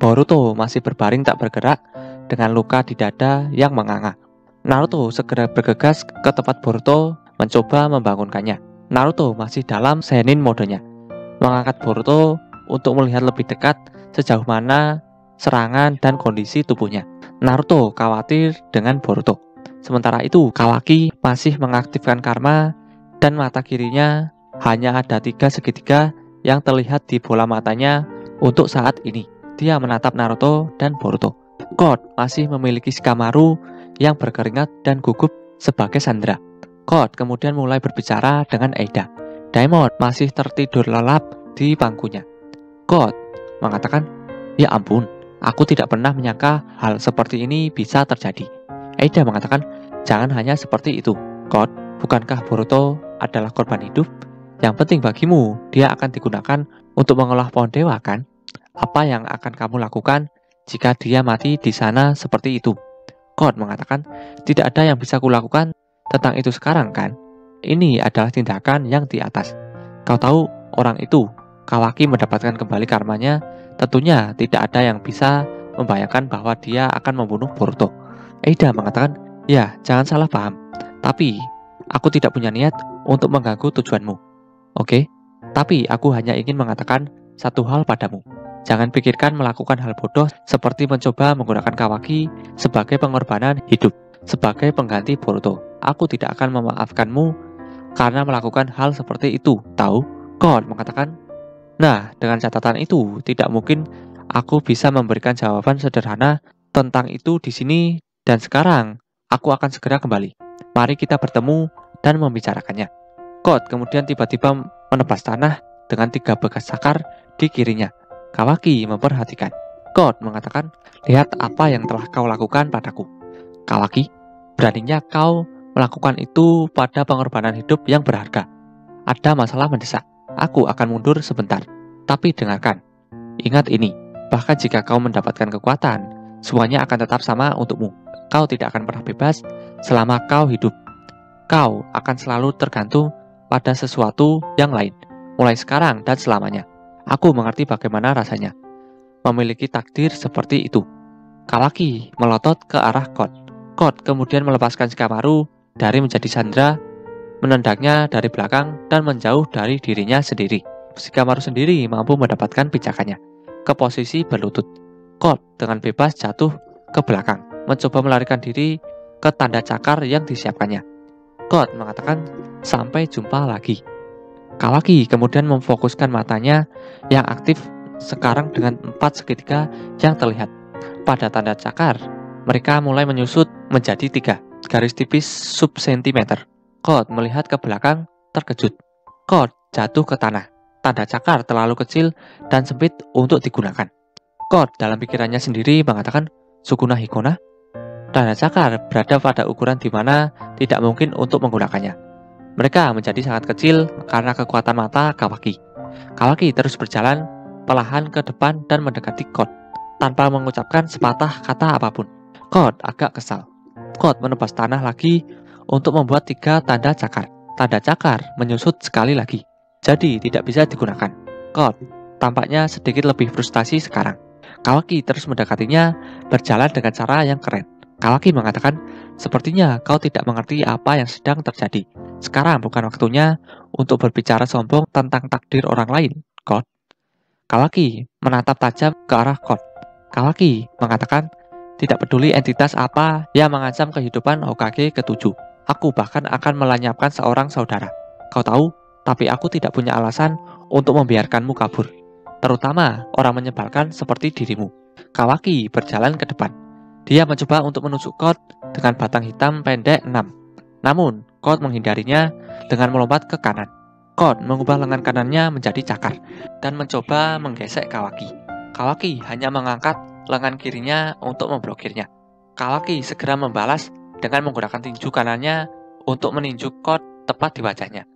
Boruto masih berbaring tak bergerak dengan luka di dada yang menganga. Naruto segera bergegas ke tempat Boruto mencoba membangunkannya. Naruto masih dalam Senin modenya, mengangkat Boruto untuk melihat lebih dekat sejauh mana serangan dan kondisi tubuhnya. Naruto khawatir dengan Boruto. Sementara itu, Kawaki masih mengaktifkan karma dan mata kirinya hanya ada 3 segitiga yang terlihat di bola matanya untuk saat ini. Dia menatap Naruto dan Boruto. God masih memiliki Shikamaru yang berkeringat dan gugup sebagai sandera. God kemudian mulai berbicara dengan Eida. Daimon masih tertidur lelap di bangkunya. God mengatakan, "Ya ampun, aku tidak pernah menyangka hal seperti ini bisa terjadi." Eida mengatakan, "Jangan hanya seperti itu, God. Bukankah Boruto adalah korban hidup? Yang penting bagimu, dia akan digunakan untuk mengolah pohon dewa, kan? Apa yang akan kamu lakukan jika dia mati di sana seperti itu?" God mengatakan, "Tidak ada yang bisa kulakukan tentang itu sekarang, kan? Ini adalah tindakan yang di atas. Kau tahu orang itu, Kawaki mendapatkan kembali karmanya. Tentunya tidak ada yang bisa membayangkan bahwa dia akan membunuh Boruto." Eida mengatakan, "Ya, jangan salah paham. Tapi, aku tidak punya niat untuk mengganggu tujuanmu. Oke? Tapi, aku hanya ingin mengatakan satu hal padamu. Jangan pikirkan melakukan hal bodoh seperti mencoba menggunakan Kawaki sebagai pengorbanan hidup, sebagai pengganti Boruto. Aku tidak akan memaafkanmu karena melakukan hal seperti itu, tahu?" God mengatakan, "Nah, dengan catatan itu, tidak mungkin aku bisa memberikan jawaban sederhana tentang itu di sini dan sekarang. Aku akan segera kembali. Mari kita bertemu dan membicarakannya." God kemudian tiba-tiba menebas tanah dengan 3 bekas cakar di kirinya. Kawaki memperhatikan. God mengatakan, "Lihat apa yang telah kau lakukan padaku. Kawaki, beraninya kau melakukan itu pada pengorbanan hidup yang berharga. Ada masalah mendesak. Aku akan mundur sebentar. Tapi dengarkan. Ingat ini, bahkan jika kau mendapatkan kekuatan, semuanya akan tetap sama untukmu. Kau tidak akan pernah bebas selama kau hidup. Kau akan selalu tergantung pada sesuatu yang lain, mulai sekarang dan selamanya. Aku mengerti bagaimana rasanya memiliki takdir seperti itu." Kawaki melotot ke arah God. God kemudian melepaskan Shikamaru dari menjadi sandera, menendangnya dari belakang dan menjauh dari dirinya sendiri. Shikamaru sendiri mampu mendapatkan pijakannya ke posisi berlutut. God dengan bebas jatuh ke belakang, mencoba melarikan diri ke tanda cakar yang disiapkannya. God mengatakan, "Sampai jumpa lagi." Kawaki kemudian memfokuskan matanya yang aktif sekarang dengan 4 segitiga yang terlihat. Pada tanda cakar, mereka mulai menyusut menjadi 3 garis tipis sub-sentimeter. God melihat ke belakang terkejut. God jatuh ke tanah. Tanda cakar terlalu kecil dan sempit untuk digunakan. God dalam pikirannya sendiri mengatakan, "Sukuna Hikona?" Tanda cakar berada pada ukuran di mana tidak mungkin untuk menggunakannya. Mereka menjadi sangat kecil karena kekuatan mata Kawaki. Kawaki terus berjalan perlahan ke depan dan mendekati God tanpa mengucapkan sepatah kata apapun. God agak kesal. God menebas tanah lagi untuk membuat 3 tanda cakar. Tanda cakar menyusut sekali lagi, jadi tidak bisa digunakan. God tampaknya sedikit lebih frustasi sekarang. Kawaki terus mendekatinya berjalan dengan cara yang keren. Kawaki mengatakan, "Sepertinya kau tidak mengerti apa yang sedang terjadi. Sekarang bukan waktunya untuk berbicara sombong tentang takdir orang lain, God." Kawaki menatap tajam ke arah God. Kawaki mengatakan, "Tidak peduli entitas apa yang mengancam kehidupan Hokage ke-7. Aku bahkan akan melenyapkan seorang saudara. Kau tahu, tapi aku tidak punya alasan untuk membiarkanmu kabur. Terutama orang menyebalkan seperti dirimu." Kawaki berjalan ke depan. Dia mencoba untuk menusuk God dengan batang hitam pendek 6. Namun, God menghindarinya dengan melompat ke kanan. God mengubah lengan kanannya menjadi cakar dan mencoba menggesek Kawaki. Kawaki hanya mengangkat lengan kirinya untuk memblokirnya. Kawaki segera membalas dengan menggunakan tinju kanannya untuk meninju God tepat di wajahnya.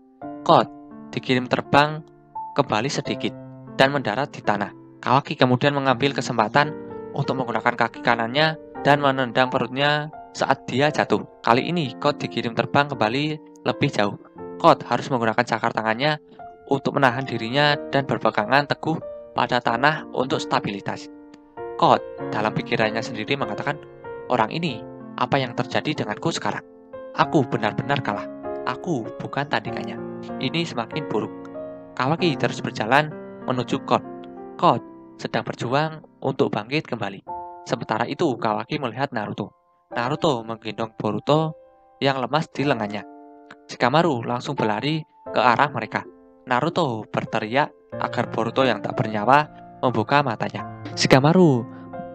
God dikirim terbang kembali sedikit dan mendarat di tanah. Kawaki kemudian mengambil kesempatan untuk menggunakan kaki kanannya dan menendang perutnya saat dia jatuh. Kali ini God dikirim terbang kembali lebih jauh. God harus menggunakan cakar tangannya untuk menahan dirinya dan berpegangan teguh pada tanah untuk stabilitas. Kot dalam pikirannya sendiri mengatakan, orang ini, apa yang terjadi denganku sekarang? Aku benar-benar kalah. Aku bukan tandingannya. Ini semakin buruk. Kawaki terus berjalan menuju Kot. Kot sedang berjuang untuk bangkit kembali. Sementara itu, Kawaki melihat Naruto. Naruto menggendong Boruto yang lemas di lengannya. Shikamaru langsung berlari ke arah mereka. Naruto berteriak agar Boruto yang tak bernyawa membuka matanya. Shikamaru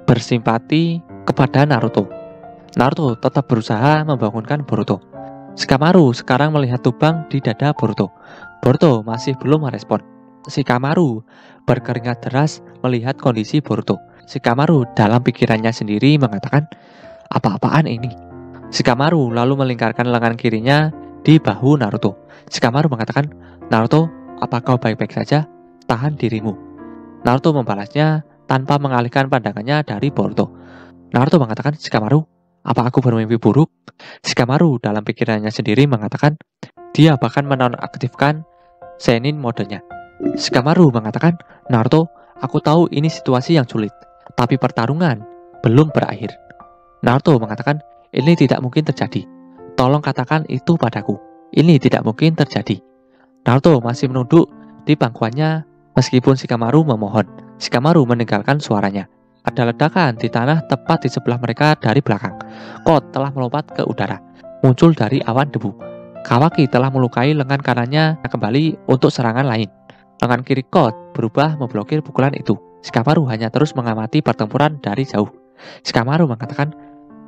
bersimpati kepada Naruto. Naruto tetap berusaha membangunkan Boruto. Shikamaru sekarang melihat lubang di dada Boruto. Boruto masih belum merespon. Shikamaru berkeringat deras melihat kondisi Boruto. Shikamaru dalam pikirannya sendiri mengatakan, apa-apaan ini? Shikamaru lalu melingkarkan lengan kirinya di bahu Naruto. Shikamaru mengatakan, Naruto, apa kau baik-baik saja? Tahan dirimu. Naruto membalasnya tanpa mengalihkan pandangannya dari Boruto. Naruto mengatakan, Shikamaru, apa aku bermimpi buruk? Shikamaru dalam pikirannya sendiri mengatakan, dia bahkan menonaktifkan Zenin modenya. Shikamaru mengatakan, Naruto, aku tahu ini situasi yang sulit, tapi pertarungan belum berakhir. Naruto mengatakan, ini tidak mungkin terjadi. Tolong katakan itu padaku. Ini tidak mungkin terjadi. Naruto masih menunduk di pangkuannya meskipun Shikamaru memohon. Shikamaru meninggalkan suaranya. Ada ledakan di tanah tepat di sebelah mereka dari belakang. Kot telah melompat ke udara, muncul dari awan debu. Kawaki telah melukai lengan kanannya kembali untuk serangan lain. Lengan kiri Kot berubah memblokir pukulan itu. Shikamaru hanya terus mengamati pertempuran dari jauh. Shikamaru mengatakan,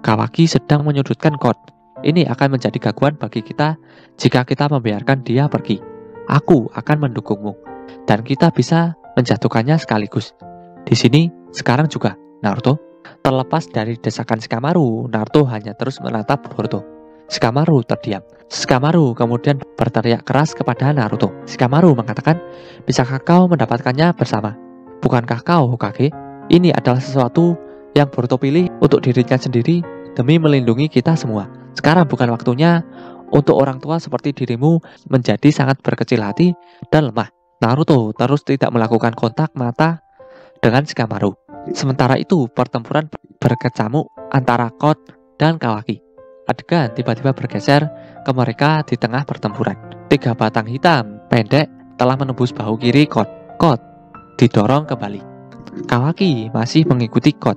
Kawaki sedang menyudutkan Kot. Ini akan menjadi gangguan bagi kita jika kita membiarkan dia pergi. Aku akan mendukungmu, dan kita bisa menjatuhkannya sekaligus. Di sini, sekarang juga, Naruto. Terlepas dari desakan Shikamaru, Naruto hanya terus menatap Boruto. Shikamaru terdiam. Shikamaru kemudian berteriak keras kepada Naruto. Shikamaru mengatakan, bisakah kau mendapatkannya bersama? Bukankah kau, Hokage? Ini adalah sesuatu yang Boruto pilih untuk dirinya sendiri demi melindungi kita semua. Sekarang bukan waktunya untuk orang tua seperti dirimu menjadi sangat berkecil hati dan lemah. Naruto terus tidak melakukan kontak mata dengan Shikamaru. Sementara itu, pertempuran berkecamuk antara Kot dan Kawaki. Adegan tiba-tiba bergeser ke mereka di tengah pertempuran. 3 batang hitam pendek telah menembus bahu kiri Kot. Kot didorong kembali. Kawaki masih mengikuti Kot,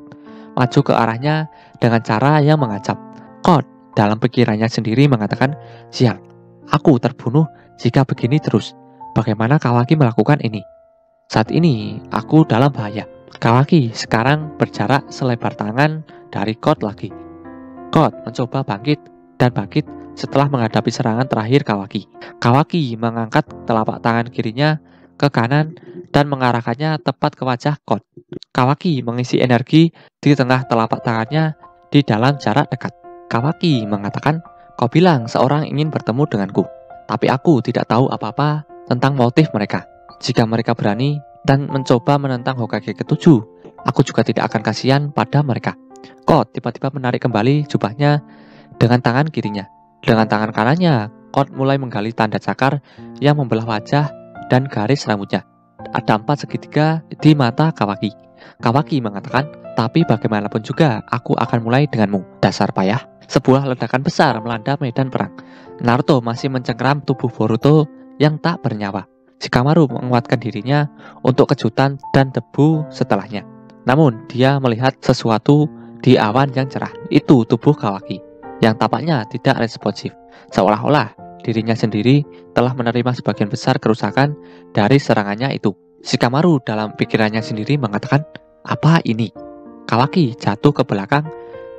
maju ke arahnya dengan cara yang mengancam. Kot dalam pikirannya sendiri mengatakan, sial, aku terbunuh jika begini terus. Bagaimana Kawaki melakukan ini? Saat ini, aku dalam bahaya. Kawaki sekarang berjarak selebar tangan dari Kot lagi. Kot mencoba bangkit dan bangkit setelah menghadapi serangan terakhir Kawaki. Kawaki mengangkat telapak tangan kirinya ke kanan dan mengarahkannya tepat ke wajah Kot. Kawaki mengisi energi di tengah telapak tangannya di dalam jarak dekat. Kawaki mengatakan, kau bilang seorang ingin bertemu denganku, tapi aku tidak tahu apa-apa tentang motif mereka. Jika mereka berani dan mencoba menentang Hokage ke-7, aku juga tidak akan kasihan pada mereka. Kot tiba-tiba menarik kembali jubahnya dengan tangan kirinya. Dengan tangan kanannya, Kot mulai menggali tanda cakar yang membelah wajah dan garis rambutnya. Ada 4 segitiga di mata Kawaki. Kawaki mengatakan, tapi bagaimanapun juga aku akan mulai denganmu, dasar payah. Sebuah ledakan besar melanda medan perang. Naruto masih mencengkeram tubuh Boruto yang tak bernyawa. Shikamaru menguatkan dirinya untuk kejutan dan debu setelahnya. Namun dia melihat sesuatu di awan yang cerah. Itu tubuh Kawaki yang tampaknya tidak responsif, seolah-olah dirinya sendiri telah menerima sebagian besar kerusakan dari serangannya itu. Shikamaru dalam pikirannya sendiri mengatakan, apa ini? Kawaki jatuh ke belakang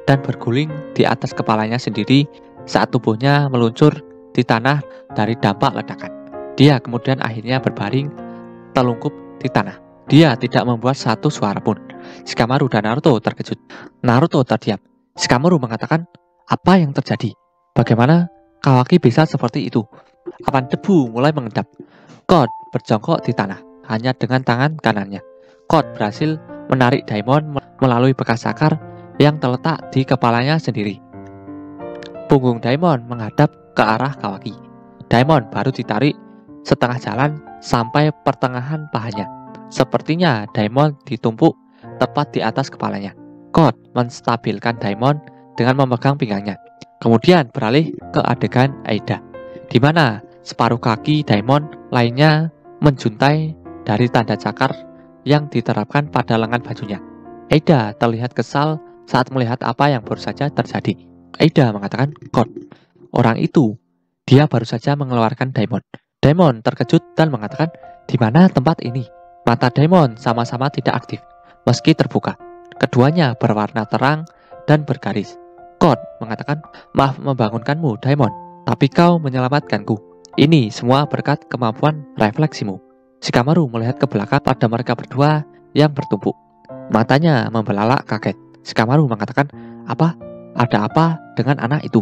dan berguling di atas kepalanya sendiri saat tubuhnya meluncur di tanah dari dampak ledakan. Dia kemudian akhirnya berbaring telungkup di tanah. Dia tidak membuat satu suara pun. Shikamaru dan Naruto terkejut. Naruto terdiam. Shikamaru mengatakan, apa yang terjadi? Bagaimana Kawaki bisa seperti itu? Awan debu mulai mengendap. Kot berjongkok di tanah hanya dengan tangan kanannya. Kot berhasil menarik Daimon melalui bekas akar yang terletak di kepalanya sendiri. Punggung Daimon menghadap ke arah Kawaki. Daimon baru ditarik setengah jalan sampai pertengahan pahanya. Sepertinya Daimon ditumpuk tepat di atas kepalanya. Code menstabilkan Daimon dengan memegang pinggangnya. Kemudian beralih ke adegan Aida, di mana separuh kaki Daimon lainnya menjuntai dari tanda cakar yang diterapkan pada lengan bajunya. Aida terlihat kesal saat melihat apa yang baru saja terjadi. Aida mengatakan, "Code, orang itu, dia baru saja mengeluarkan Daimon." Daimon terkejut dan mengatakan, "Di mana tempat ini?" Mata Daimon sama-sama tidak aktif, meski terbuka. Keduanya berwarna terang dan bergaris. Code mengatakan, "Maaf membangunkanmu, Daimon, tapi kau menyelamatkanku. Ini semua berkat kemampuan refleksimu." Shikamaru melihat ke belakang pada mereka berdua yang bertumpuk. Matanya membelalak kaget. Shikamaru mengatakan, "Apa? Ada apa dengan anak itu?"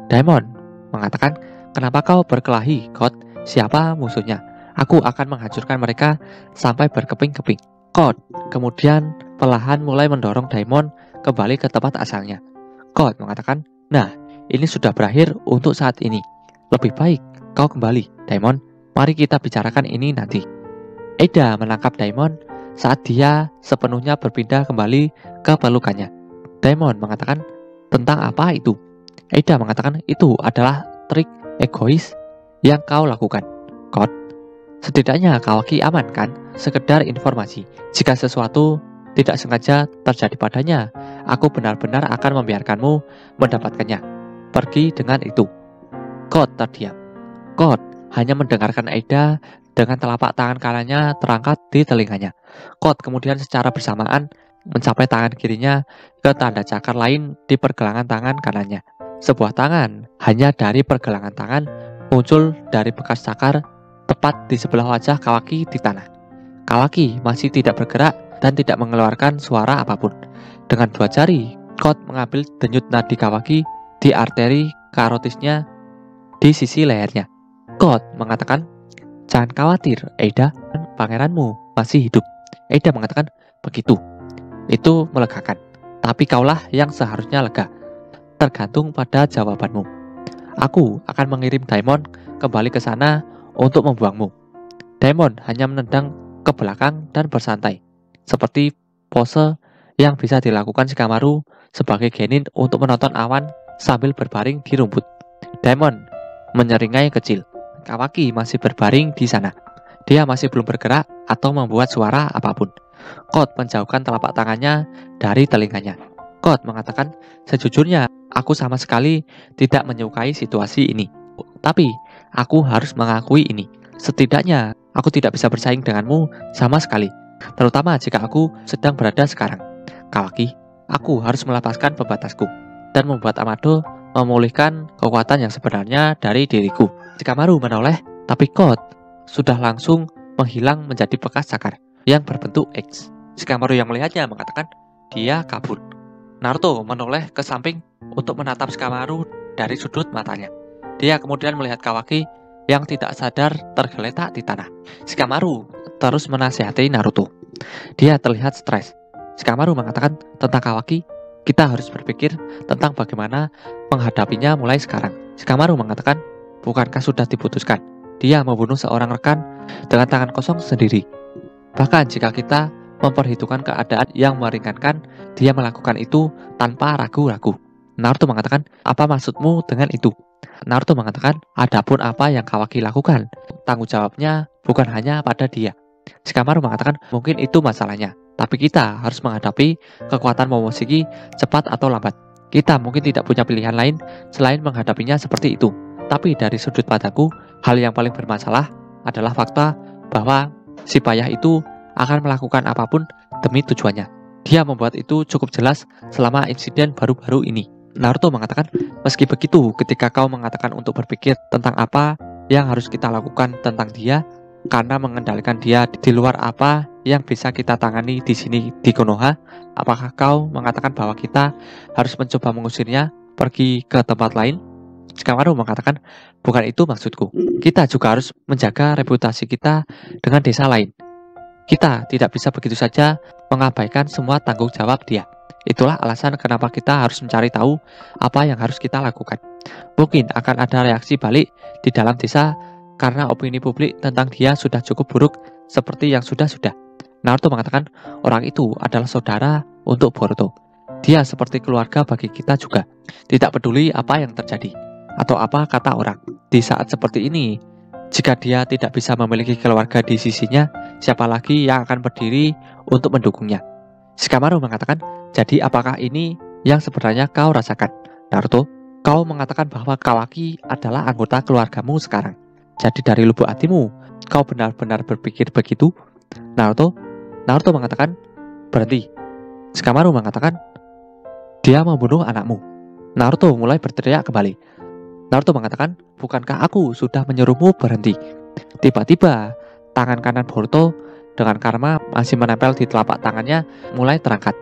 Daimon mengatakan, "Kenapa kau berkelahi, Code? Siapa musuhnya? Aku akan menghancurkan mereka sampai berkeping-keping." Code kemudian perlahan mulai mendorong Daimon kembali ke tempat asalnya. Code mengatakan, "Nah, ini sudah berakhir untuk saat ini. Lebih baik kau kembali, Daimon. Mari kita bicarakan ini nanti." Aida menangkap Daimon saat dia sepenuhnya berpindah kembali ke pelukannya. Daimon mengatakan, "Tentang apa itu?" Aida mengatakan, "Itu adalah trik egois yang kau lakukan, Code. Setidaknya Kawaki aman kan? Sekedar informasi. Jika sesuatu tidak sengaja terjadi padanya, aku benar-benar akan membiarkanmu mendapatkannya. Pergi dengan itu." Code terdiam. Code hanya mendengarkan Aida dengan telapak tangan kanannya terangkat di telinganya. Code kemudian secara bersamaan mencapai tangan kirinya ke tanda cakar lain di pergelangan tangan kanannya. Sebuah tangan hanya dari pergelangan tangan muncul dari bekas cakar tepat di sebelah wajah Kawaki di tanah. Kawaki masih tidak bergerak dan tidak mengeluarkan suara apapun. Dengan dua jari, Code mengambil denyut nadi Kawaki di arteri karotisnya di sisi lehernya. Code mengatakan, "Jangan khawatir, Aida, pangeranmu masih hidup." Aida mengatakan, "Begitu." Itu melegakan. Tapi kaulah yang seharusnya lega. Tergantung pada jawabanmu. Aku akan mengirim Daimon kembali ke sana untuk membuangmu. Daimon hanya menendang ke belakang dan bersantai, seperti pose yang bisa dilakukan Shikamaru sebagai genin untuk menonton awan sambil berbaring di rumput. Daimon menyeringai kecil. Kawaki masih berbaring di sana. Dia masih belum bergerak atau membuat suara apapun. Code menjauhkan telapak tangannya dari telinganya. Code mengatakan, "Sejujurnya, aku sama sekali tidak menyukai situasi ini. Tapi, aku harus mengakui ini. Setidaknya, aku tidak bisa bersaing denganmu sama sekali. Terutama jika aku sedang berada sekarang. Kawaki, aku harus melepaskan pembatasku dan membuat Amado memulihkan kekuatan yang sebenarnya dari diriku." Shikamaru menoleh, tapi Code sudah langsung menghilang menjadi bekas cakar yang berbentuk X. Shikamaru yang melihatnya mengatakan, "Dia kabur." Naruto menoleh ke samping untuk menatap Shikamaru dari sudut matanya. Dia kemudian melihat Kawaki yang tidak sadar tergeletak di tanah. Shikamaru terus menasihati Naruto. Dia terlihat stres. Shikamaru mengatakan tentang Kawaki, "Kita harus berpikir tentang bagaimana menghadapinya mulai sekarang." Shikamaru mengatakan, "Bukankah sudah diputuskan? Dia membunuh seorang rekan dengan tangan kosong sendiri. Bahkan jika kita memperhitungkan keadaan yang meringankan, dia melakukan itu tanpa ragu-ragu." Naruto mengatakan, "Apa maksudmu dengan itu?" Naruto mengatakan, "Adapun apa yang Kawaki lakukan, tanggung jawabnya bukan hanya pada dia." Shikamaru mengatakan, "Mungkin itu masalahnya, tapi kita harus menghadapi kekuatan Momoshiki cepat atau lambat. Kita mungkin tidak punya pilihan lain selain menghadapinya seperti itu. Tapi dari sudut pandangku, hal yang paling bermasalah adalah fakta bahwa si payah itu akan melakukan apapun demi tujuannya. Dia membuat itu cukup jelas selama insiden baru-baru ini." Naruto mengatakan, "Meski begitu, ketika kau mengatakan untuk berpikir tentang apa yang harus kita lakukan tentang dia, karena mengendalikan dia di luar apa yang bisa kita tangani di sini di Konoha, apakah kau mengatakan bahwa kita harus mencoba mengusirnya pergi ke tempat lain?" Shikamaru mengatakan, "Bukan itu maksudku. Kita juga harus menjaga reputasi kita dengan desa lain. Kita tidak bisa begitu saja mengabaikan semua tanggung jawab dia. Itulah alasan kenapa kita harus mencari tahu apa yang harus kita lakukan. Mungkin akan ada reaksi balik di dalam desa karena opini publik tentang dia sudah cukup buruk seperti yang sudah-sudah. Naruto mengatakan orang itu adalah saudara untuk Boruto. Dia seperti keluarga bagi kita juga. Tidak peduli apa yang terjadi atau apa kata orang. Di saat seperti ini, jika dia tidak bisa memiliki keluarga di sisinya, siapa lagi yang akan berdiri untuk mendukungnya? Shikamaru mengatakan, jadi apakah ini yang sebenarnya kau rasakan? Naruto, kau mengatakan bahwa Kawaki adalah anggota keluargamu sekarang. Jadi dari lubuk hatimu, kau benar-benar berpikir begitu? Naruto mengatakan, berhenti. Shikamaru mengatakan, dia membunuh anakmu. Naruto mulai berteriak kembali. Naruto mengatakan, bukankah aku sudah menyuruhmu berhenti? Tiba-tiba, tangan kanan Boruto dengan karma masih menempel di telapak tangannya mulai terangkat.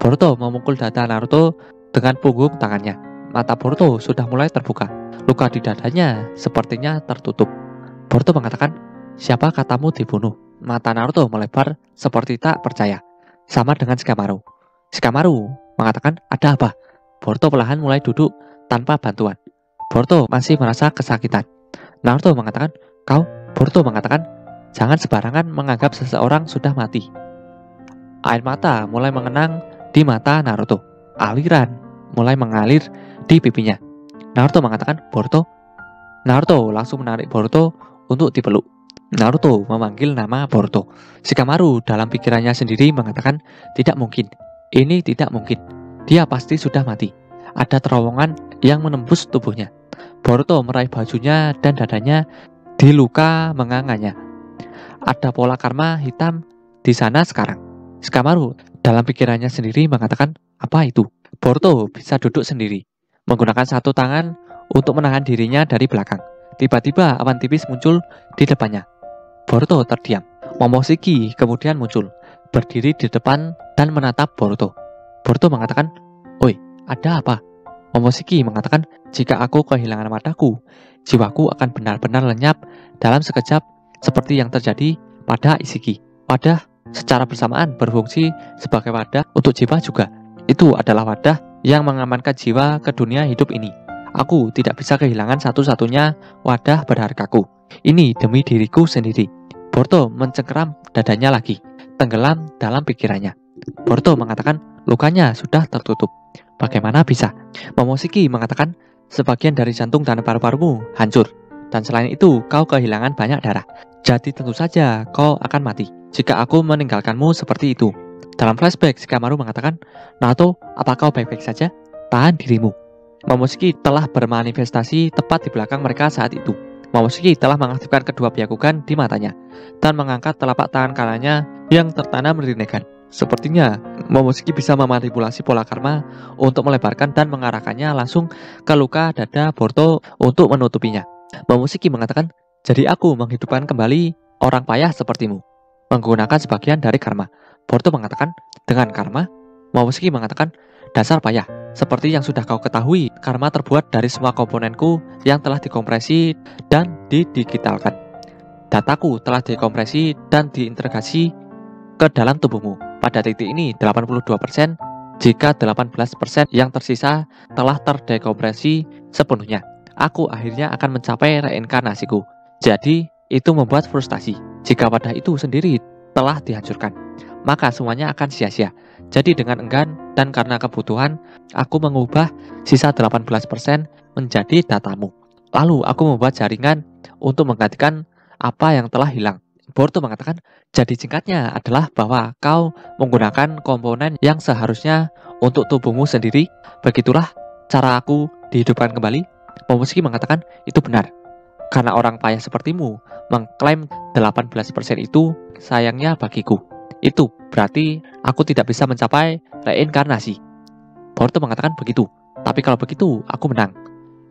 Boruto memukul dada Naruto dengan punggung tangannya. Mata Boruto sudah mulai terbuka. Luka di dadanya sepertinya tertutup. Boruto mengatakan, siapa katamu dibunuh? Mata Naruto melebar seperti tak percaya. Sama dengan Shikamaru. Shikamaru mengatakan, ada apa? Boruto perlahan mulai duduk tanpa bantuan. Boruto masih merasa kesakitan. Naruto mengatakan, Boruto mengatakan, jangan sembarangan menganggap seseorang sudah mati. Air mata mulai mengenang di mata Naruto. Aliran mulai mengalir di pipinya. Naruto mengatakan, Boruto. Naruto langsung menarik Boruto untuk dipeluk. Naruto memanggil nama Boruto. Shikamaru dalam pikirannya sendiri mengatakan, tidak mungkin. Ini tidak mungkin. Dia pasti sudah mati. Ada terowongan yang menembus tubuhnya. Boruto meraih bajunya dan dadanya di luka menganganya. Ada pola karma hitam di sana sekarang. Shikamaru dalam pikirannya sendiri mengatakan, apa itu? Boruto bisa duduk sendiri, menggunakan satu tangan untuk menahan dirinya dari belakang. Tiba-tiba awan tipis muncul di depannya. Boruto terdiam. Momoshiki kemudian muncul, berdiri di depan dan menatap Boruto. Boruto mengatakan, oi, ada apa? Momoshiki mengatakan, jika aku kehilangan wadahku, jiwaku akan benar-benar lenyap dalam sekejap seperti yang terjadi pada Ishiki. Wadah secara bersamaan berfungsi sebagai wadah untuk jiwa juga. Itu adalah wadah yang mengamankan jiwa ke dunia hidup ini. Aku tidak bisa kehilangan satu-satunya wadah berhargaku. Ini demi diriku sendiri. Boruto mencengkeram dadanya lagi, tenggelam dalam pikirannya. Boruto mengatakan, lukanya sudah tertutup. Bagaimana bisa? Momoshiki mengatakan, sebagian dari jantung dan paru-parumu hancur. Dan selain itu, kau kehilangan banyak darah. Jadi tentu saja kau akan mati jika aku meninggalkanmu seperti itu. Dalam flashback, Shikamaru mengatakan, Naruto, apa kau baik-baik saja? Tahan dirimu. Momoshiki telah bermanifestasi tepat di belakang mereka saat itu. Momoshiki telah mengaktifkan kedua biakugan di matanya dan mengangkat telapak tangan kanannya yang tertanam rinnegan. Sepertinya Momoshiki bisa memanipulasi pola karma untuk melebarkan dan mengarahkannya langsung ke luka dada Boruto untuk menutupinya. Momoshiki mengatakan, jadi aku menghidupkan kembali orang payah sepertimu, menggunakan sebagian dari karma. Boruto mengatakan, dengan karma? Momoshiki mengatakan, dasar payah. Seperti yang sudah kau ketahui, karma terbuat dari semua komponenku yang telah dikompresi dan didigitalkan. Dataku telah dikompresi dan diintegrasi ke dalam tubuhmu. Pada titik ini 82%, jika 18% yang tersisa telah terdekompresi sepenuhnya. Aku akhirnya akan mencapai reinkarnasiku. Jadi, itu membuat frustasi. Jika wadah itu sendiri telah dihancurkan, maka semuanya akan sia-sia. Jadi dengan enggan dan karena kebutuhan, aku mengubah sisa 18% menjadi datamu. Lalu aku membuat jaringan untuk menggantikan apa yang telah hilang. Boruto mengatakan, jadi singkatnya adalah bahwa kau menggunakan komponen yang seharusnya untuk tubuhmu sendiri. Begitulah cara aku dihidupkan kembali. Momoshiki mengatakan, itu benar. Karena orang payah sepertimu mengklaim 18% itu sayangnya bagiku. Itu berarti aku tidak bisa mencapai reinkarnasi. Boruto mengatakan begitu. Tapi kalau begitu, aku menang.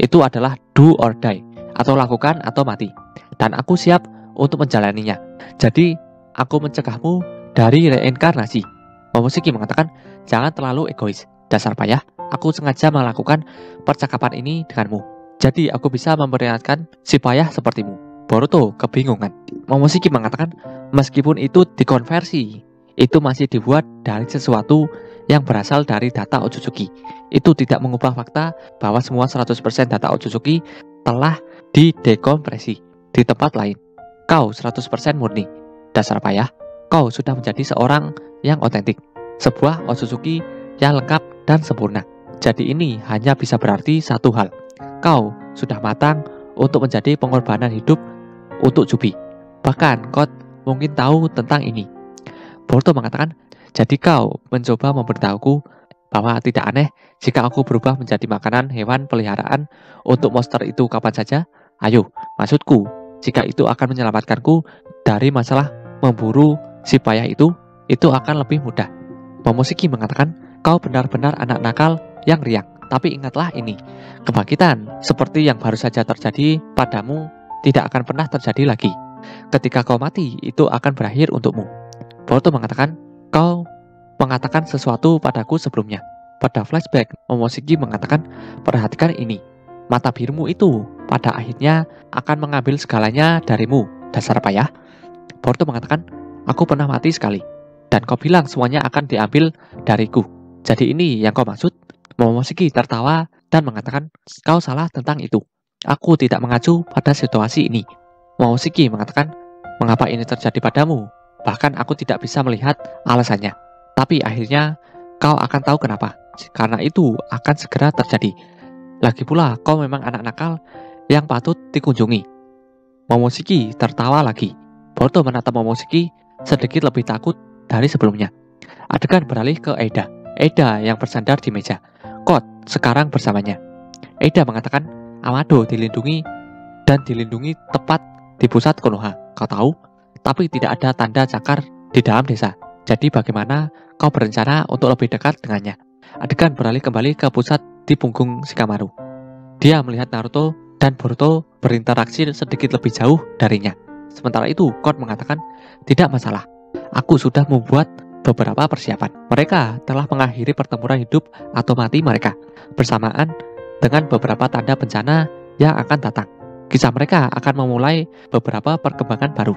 Itu adalah do or die, atau lakukan atau mati. Dan aku siap untuk menjalaninya. Jadi, aku mencegahmu dari reinkarnasi. Momoshiki mengatakan, jangan terlalu egois. Dasar payah, aku sengaja melakukan percakapan ini denganmu. Jadi, aku bisa memperingatkan si payah sepertimu. Boruto kebingungan. Momoshiki mengatakan, meskipun itu dikonversi, itu masih dibuat dari sesuatu yang berasal dari data Otsutsuki. Itu tidak mengubah fakta bahwa semua 100% data Otsutsuki telah didekompresi di tempat lain. Kau 100% murni. Dasar payah. kau sudah menjadi seorang yang otentik, sebuah Otsutsuki yang lengkap dan sempurna. Jadi ini hanya bisa berarti satu hal. Kau sudah matang untuk menjadi pengorbanan hidup untuk Jubi. Bahkan kau mungkin tahu tentang ini. Boruto mengatakan, jadi kau mencoba memberitahuku bahwa tidak aneh jika aku berubah menjadi makanan hewan peliharaan untuk monster itu kapan saja? Ayo, maksudku, jika itu akan menyelamatkanku dari masalah memburu si payah itu akan lebih mudah. Momoshiki mengatakan, kau benar-benar anak nakal yang riang. Tapi ingatlah ini, kebangkitan seperti yang baru saja terjadi padamu tidak akan pernah terjadi lagi. Ketika kau mati, itu akan berakhir untukmu. Boruto mengatakan, kau mengatakan sesuatu padaku sebelumnya. Pada flashback, Momoshiki mengatakan, perhatikan ini. Mata birumu itu pada akhirnya akan mengambil segalanya darimu, dasar payah. Boruto mengatakan, aku pernah mati sekali. Dan kau bilang semuanya akan diambil dariku. Jadi ini yang kau maksud? Momoshiki tertawa dan mengatakan, kau salah tentang itu. Aku tidak mengacu pada situasi ini. Momoshiki mengatakan, mengapa ini terjadi padamu? Bahkan aku tidak bisa melihat alasannya. Tapi akhirnya kau akan tahu kenapa. Karena itu akan segera terjadi. Lagi pula kau memang anak nakal yang patut dikunjungi. Momoshiki tertawa lagi. Boruto menatap Momoshiki sedikit lebih takut dari sebelumnya. Adegan beralih ke Eida yang bersandar di meja. Kot sekarang bersamanya. Eida mengatakan, Amado dilindungi tepat di pusat Konoha. Kau tahu? Tapi tidak ada tanda cakar di dalam desa. Jadi bagaimana kau berencana untuk lebih dekat dengannya? Adegan beralih kembali ke pusat di punggung Shikamaru. Dia melihat Naruto dan Boruto berinteraksi sedikit lebih jauh darinya. Sementara itu, Kot mengatakan, tidak masalah. Aku sudah membuat beberapa persiapan. Mereka telah mengakhiri pertempuran hidup atau mati mereka bersamaan dengan beberapa tanda bencana yang akan datang. Kisah mereka akan memulai beberapa perkembangan baru.